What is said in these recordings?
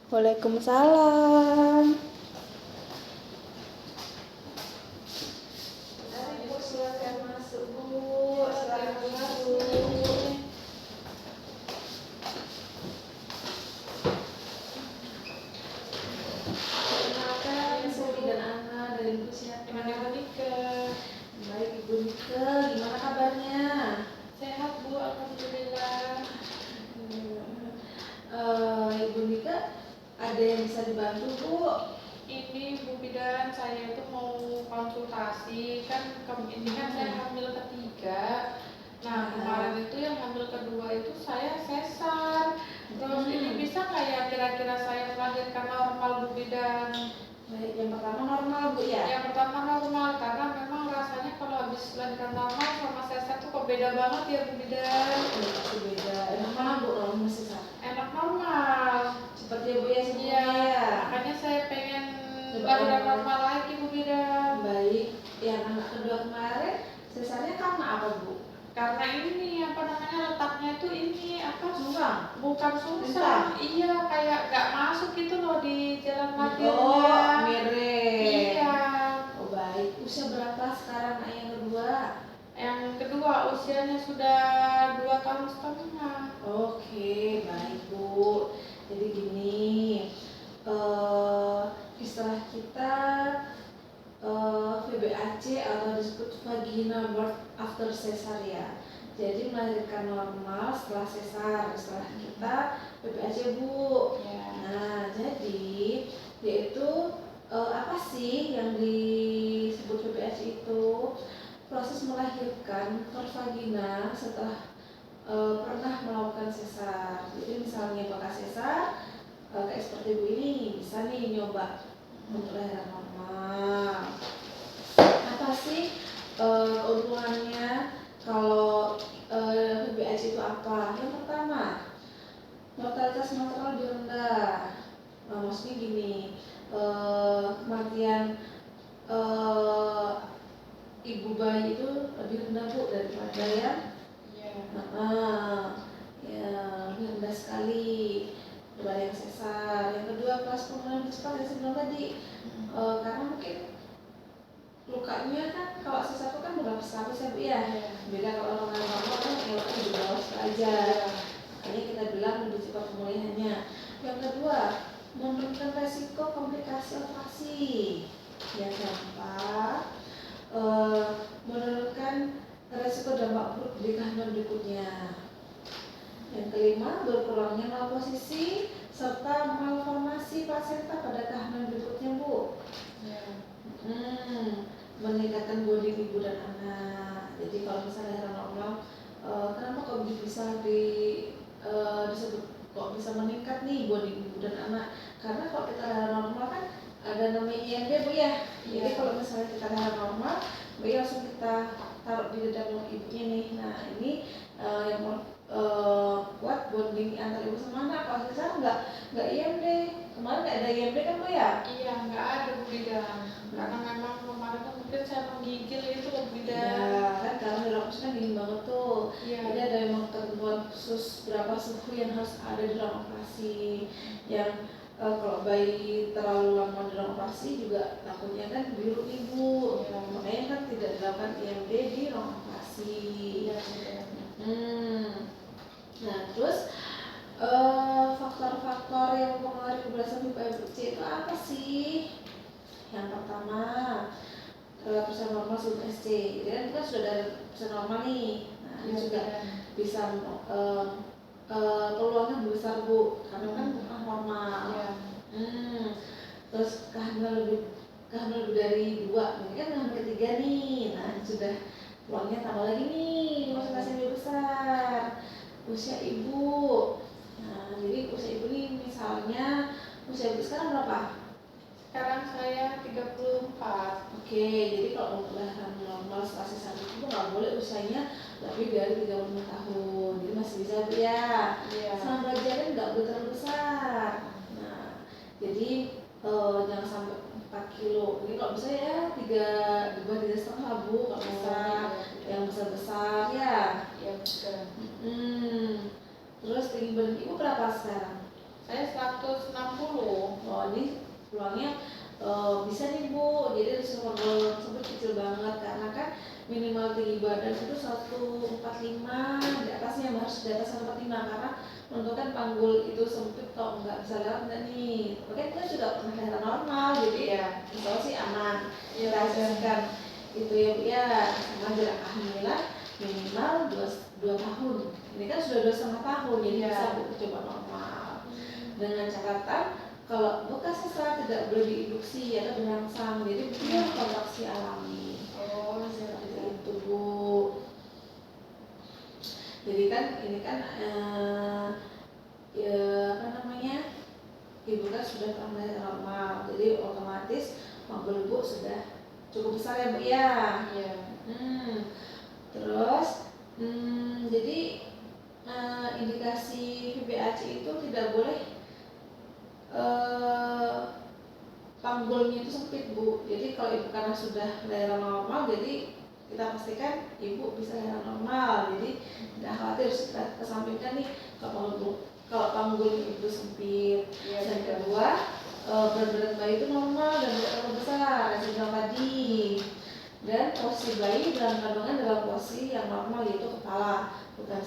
Waalaikumsalam. Mari Bu, silakan masuk Bu. Silakan masuk. Perkenalkan, saya Bidan Ana dari Ibu siapa? Ibu Nika. Baik Ibu Nika, gimana kabarnya? Sehat Bu, alhamdulillah. Ibu Nika, ada yang bisa dibantu Bu? Ini Bu Bidan, saya itu mau konsultasi ini kan saya hamil ketiga. Nah kemarin itu yang hamil kedua itu saya sesar. Terus ini bisa kayak kira-kira saya melahirkan normal Bu Bidan? Baik, yang pertama normal Bu ya? Yang pertama normal, karena memang rasanya kalau habis melahirkan normal sama sesar tuh kok beda banget ya Bu Bidan. Pasti beda. Enak mana Bu kalau masih sesar? Enak normal. Seperti Ibu ya sebelumnya Iya, ya? makanya saya pengen Coba lahiran normal. normal lagi Bu Bidan. Baik, yang anak kedua kemarin sesarnya karena apa Bu? Karena ini apa namanya letaknya itu ini apa? Sungsang? Bukan sungsang. Iya, kayak gak masuk gitu loh di jalan lahirnya. Oh, mirip. Iya. Oh baik, usia berapa sekarang anak yang kedua? Yang kedua usianya sudah 2,5 tahun. Oke, baik Bu. Jadi gini, istilah kita VBAC atau disebut vaginal birth after cesar ya. Jadi melahirkan normal setelah sesar, istilah kita VBAC Bu. Ya. Nah, jadi yaitu apa sih yang disebut VBAC itu? Proses melahirkan per vagina setelah pernah melakukan sesar. Jadi misalnya bekas sesar kayak seperti Bu ini bisa nih nyoba untuk lahiran normal. Apa sih keuntungannya kalau VBAC itu apa? Yang pertama, mortalitas maternal lebih rendah. Maksudnya gini, kematian ibu bayi itu lebih rendah Bu daripada yang ya lebih rendah sekali daripada yang sesar. Yang kedua, kelas pemulihan cepat yang saya bilang tadi, karena mungkin lukanya kan kalau sesar itu kan berlapis-lapis ya Bu ya. Beda kalau orang normal kan lukanya di bawah aja. Makanya kita bilang lebih cepat pemulihannya. Yang kedua, menurunkan resiko komplikasi operasi. Yang keempat, menurunkan resiko dampak buruk di kehamilan berikutnya. Yang kelima, berkurangnya malposisi serta malformasi plasenta pada kehamilan berikutnya Bu. Meningkatkan bonding ibu dan anak. Jadi kalau misalnya normal, kenapa kok bisa disebut kok bisa meningkat nih bonding ibu dan anak? Karena kalau kita normal kan ada namanya IMD Bu ya. Jadi kalau misalnya kita normal, bayi langsung kita taruh di dada ibunya nih. Nah ini yang kuat bonding antar ibu sama anak. Kalau sesar nggak IMD. Kemarin nggak ada IMD kan Bu ya? Iya, nggak ada Bu Bidan. Karena memang kemarin tuh mungkin saya menggigil itu Bu Bidan. Ya kan karena di ruang kan dingin banget tuh. Iya. Jadi ada memang ketentuan khusus berapa suhu yang harus ada di ruang operasi. Yang kalau bayi terlalu lama di ruang operasi juga takutnya kan biru ibu. Ya, makanya kan tidak dilakukan IMD di ruang operasi. Iya. Nah terus faktor-faktor yang mempengaruhi keberhasilan VBAC itu apa sih? Yang pertama, persen normal sebelum SC. Jadi kan kita sudah ada persen normal nih. Nah ini juga bisa peluangnya besar Bu, karena kan bukan normal. Terus kehamilan lebih dari 2, ini kan kehamilan ketiga nih. Nah sudah peluangnya tambah lagi nih, persentase lebih besar. Usia ibu. Nah jadi usia ibu nih misalnya usia ibu sekarang berapa? Sekarang saya 34. Oke, jadi kalau untuk lahiran normal setelah sesar itu nggak boleh usianya lebih dari 35 tahun. Jadi masih bisa Bu ya. Sama belajarnya nggak boleh terlalu besar. Nah, jadi jangan sampai 4 kilo. Jadi kalau bisa ya 3,5 Bu, kalau bisa yang besar-besar ya. Iya betul. Terus tinggi badan ibu berapa sekarang? Saya 160. Oh ini peluangnya bisa nih Bu, jadi risiko panggul tersebut kecil banget karena kan minimal tinggi badan itu 145, di atasnya harus di atas 145 karena menentukan panggul itu sempit atau nggak bisa lewat nggak nih. Oke, kita juga pernah lahiran normal, jadi ya insya Allah sih aman. Iya, Kita hasilkan itu ya Bu ya, sama jarak kehamilan minimal 2 tahun. Ini kan sudah 2,5 tahun, jadi Iya. bisa Bu coba normal. Dengan catatan kalau bekas sesar tidak boleh diinduksi atau dirangsang, jadi dia kontraksi alami. Oh, Seperti itu Bu. Jadi kan ini kan ya apa namanya, ibu kan sudah pernah normal, jadi otomatis panggul ibu sudah cukup besar ya Bu ya. Iya. Terus jadi indikasi VBAC itu tidak boleh panggulnya itu sempit Bu. Jadi kalau ibu karena sudah lahiran normal, jadi kita pastikan ibu bisa lahiran normal. Jadi tidak khawatir, kita kesampingkan nih kalau panggul ibu sempit. Iya, Dan betul. kedua, berat badan bayi itu normal dan tidak terlalu besar, saya bilang tadi. Dan posisi bayi dalam kandungan dalam posisi yang normal, yaitu kepala, bukan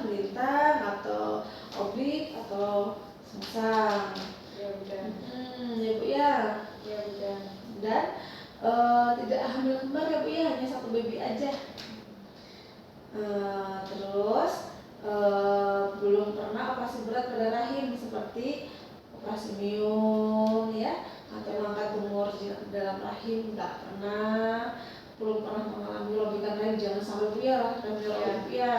melintang atau oblik atau sengsang. Ya udah. Ya Bu ya. Ya udah. Dan tidak hamil kembar ya Bu ya, hanya 1 baby aja. Terus belum pernah operasi berat pada rahim seperti operasi miom ya, atau mengangkat tumor dalam rahim, nggak pernah. Belum pernah mengalami robekan rahim, jangan sampai Bu ya, ya.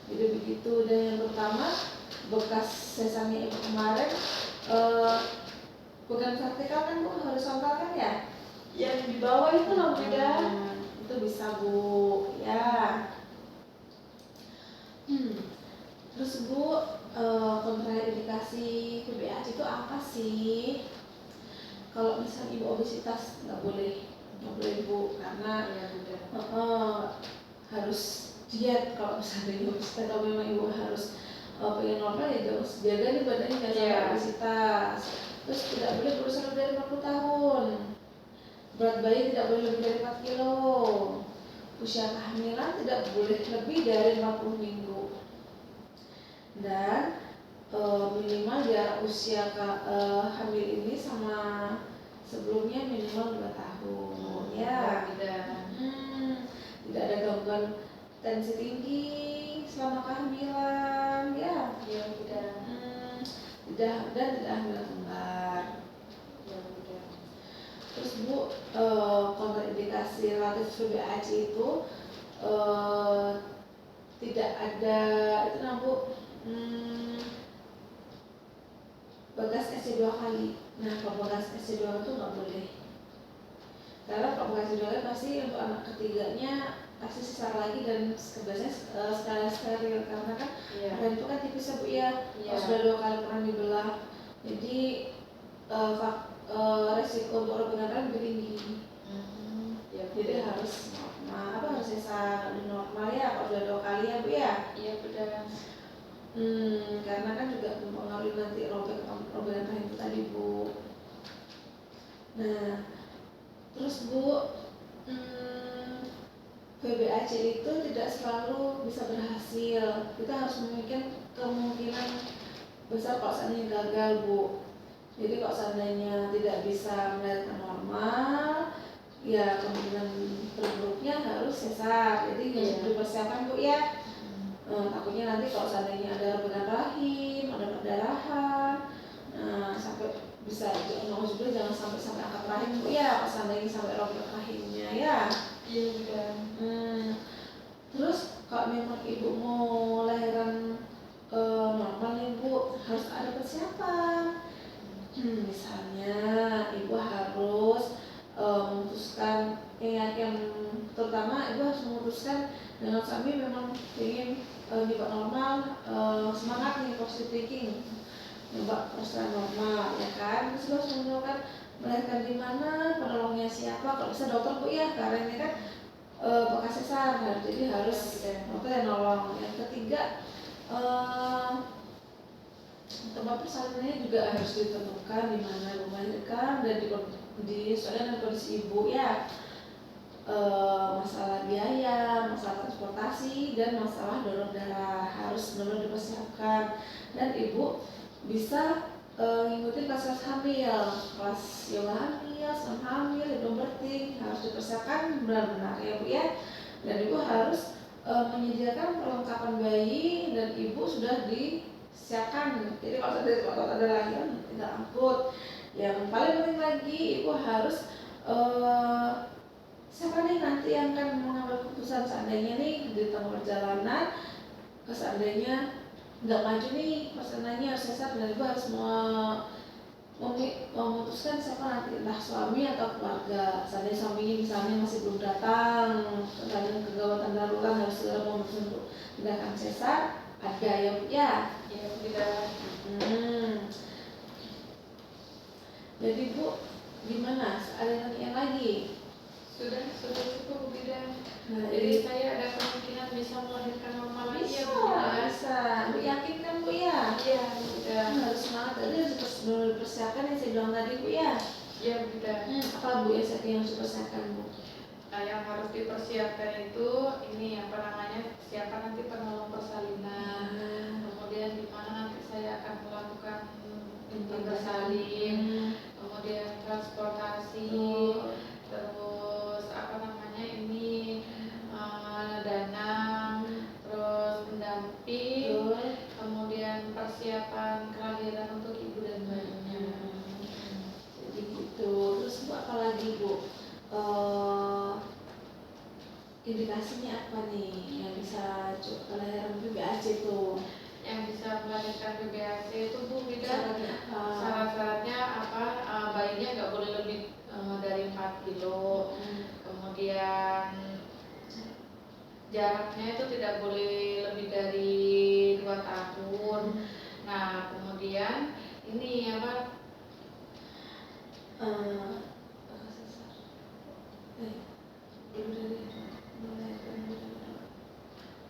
Jadi begitu. Dan yang pertama, bekas sesarnya ibu kemarin bukan vertikal kan Bu, horizontal kan ya? Yang di bawah itu loh beda. Itu bisa Bu ya. Terus Bu, kontraindikasi VBAC itu apa sih? Kalau misalnya ibu obesitas nggak boleh Bu, karena harus diet. Kalau misalnya ibu obesitas, kalau memang ibu harus pengen normal ya harus jaga nih badannya jangan sampai obesitas. Terus tidak boleh berusia lebih dari 40 tahun. Berat bayi tidak boleh lebih dari 4 kilo. Usia kehamilan tidak boleh lebih dari 40 minggu. Dan minimal jarak usia hamil ini sama sebelumnya minimal 2 tahun ya. Tidak ada gangguan tensi tinggi selama kehamilan ya. Ya udah. Dan tidak hamil kembar. Ya udah. Terus Bu, kontraindikasi relatif VBAC itu tidak ada itu Bu, bekas SC 2 kali. Nah, kalau bekas SC 2 itu nggak boleh. Karena kalau bekas SC 2 kali pasti untuk anak ketiganya pasti sesar lagi dan biasanya sekali steril karena kan rahim itu kan tipis ya Bu ya. Kalau sudah 2 kali pernah dibelah, jadi resiko untuk robekan rahim lebih tinggi. Jadi harus harus sesar normal ya kalau sudah 2 kali ya Bu ya. Iya benar. Karena kan juga mempengaruhi nanti robekan rahim itu tadi Bu. Nah, terus Bu, VBAC itu tidak selalu bisa berhasil. Kita harus memikirkan kemungkinan besar kalau seandainya gagal Bu. Jadi kalau seandainya tidak bisa melahirkan normal, ya kemungkinan terburuknya harus sesar. Jadi harus dipersiapkan Bu ya. Takutnya nanti kalau seandainya ada robekan rahim, ada perdarahan, sampai bisa jangan sampai angkat rahim Bu ya. Kalau seandainya sampai robek rahimnya ya. Iya udah. Terus kalau memang ibu mau lahiran normal nih Bu, harus ada persiapan. Misalnya ibu harus memutuskan yang terutama ibu harus memutuskan dengan suami memang ingin nyoba normal, semangat nih positive thinking, nyoba persalinan normal ya kan. Terus harus menentukan melahirkan di mana, penolongnya siapa, kalau bisa dokter Bu ya, karena ini kan bekas sesar, jadi harus dokter yang nolong. Yang ketiga tempat persalinannya juga harus ditentukan di mana ibu melahirkan dan disesuaikan dengan kondisi ibu ya. Masalah biaya, masalah transportasi, dan masalah donor darah harus benar-benar dipersiapkan. Dan ibu bisa ngikutin kelas hamil, kelas yoga hamil, senam hamil, hipnobirthing harus dipersiapkan benar-benar ya bu ya. Dan ibu harus menyediakan perlengkapan bayi dan ibu sudah disiapkan. Jadi kalau ada lahiran tidak angkut. Yang paling penting lagi ibu harus siapa nih nanti yang akan mengambil keputusan seandainya nih di tengah perjalanan seandainya nggak maju nih persenannya harus sesar dan ibu harus memutuskan siapa nanti entah suami atau keluarga. Seandainya suaminya misalnya masih belum datang dan kegawatan darurat harus segera memutuskan untuk tindakan sesar ada ya bu ya. Ya tidak. Jadi bu gimana? Ada yang lagi? Sudah cukup Bu Bidan. Nah, Jadi saya ada kemungkinan bisa melahirkan normal lagi ya Bu bisa, Bidan. bisa. Bu yakin kan Bu ya? Iya Bu Bidan. Harus semangat tadi harus dipersiapkan yang saya bilang tadi Bu ya. Iya Bu Bidan. Apa Bu yang saya harus dipersiapkan Bu? Nah, yang harus dipersiapkan itu ini apa namanya siapa nanti penolong persalinan. Kemudian di mana nanti saya akan melakukan inti bersalin. Kemudian transportasi. Terus apa namanya ini dana, terus pendamping, kemudian persiapan kelahiran untuk ibu dan bayinya. Jadi gitu. Terus Bu apa lagi Bu? Indikasinya apa nih yang bisa kelahiran PBAC itu? Yang bisa melahirkan PBAC itu Bu Bidan, Syaratnya apa? syarat-syaratnya apa? Bayinya nggak boleh lebih dari 4 kilo. Kemudian jaraknya itu tidak boleh lebih dari 2 tahun. Nah kemudian ini apa?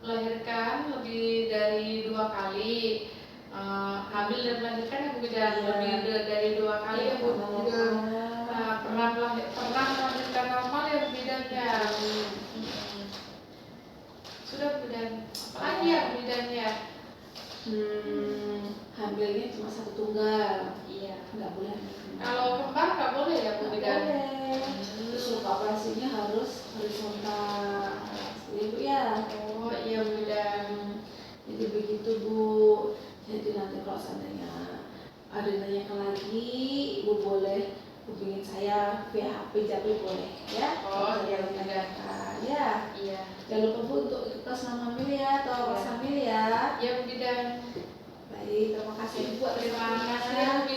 Melahirkan lebih dari 2 kali. Hamil dan melahirkan ya Bu Bidan, lebih dari 2 kali ya Bu Bidan. Nah, pernah melahirkan normal ya Bu Bidan ya. Sudah Bu Bidan. Apa lagi ya Bu Bidan ya? Hamilnya cuma satu tunggal. Iya. Nggak boleh. Kalau kembar nggak boleh ya Bu Bidan? Boleh. Terus untuk operasinya harus horizontal. Ibu ya. Oh iya Bu Bidan. Jadi begitu Bu. Jadi nanti kalau seandainya ada nanyakan lagi, Ibu boleh hubungin saya via HP Japri boleh ya. Oh iya Bu Bidan. Ya. Iya. Jangan lupa Bu untuk ikut kelas hamil ya atau kelas hamil ya. Iya Bu Bidan. Baik, terima kasih Bu. Terima kasih.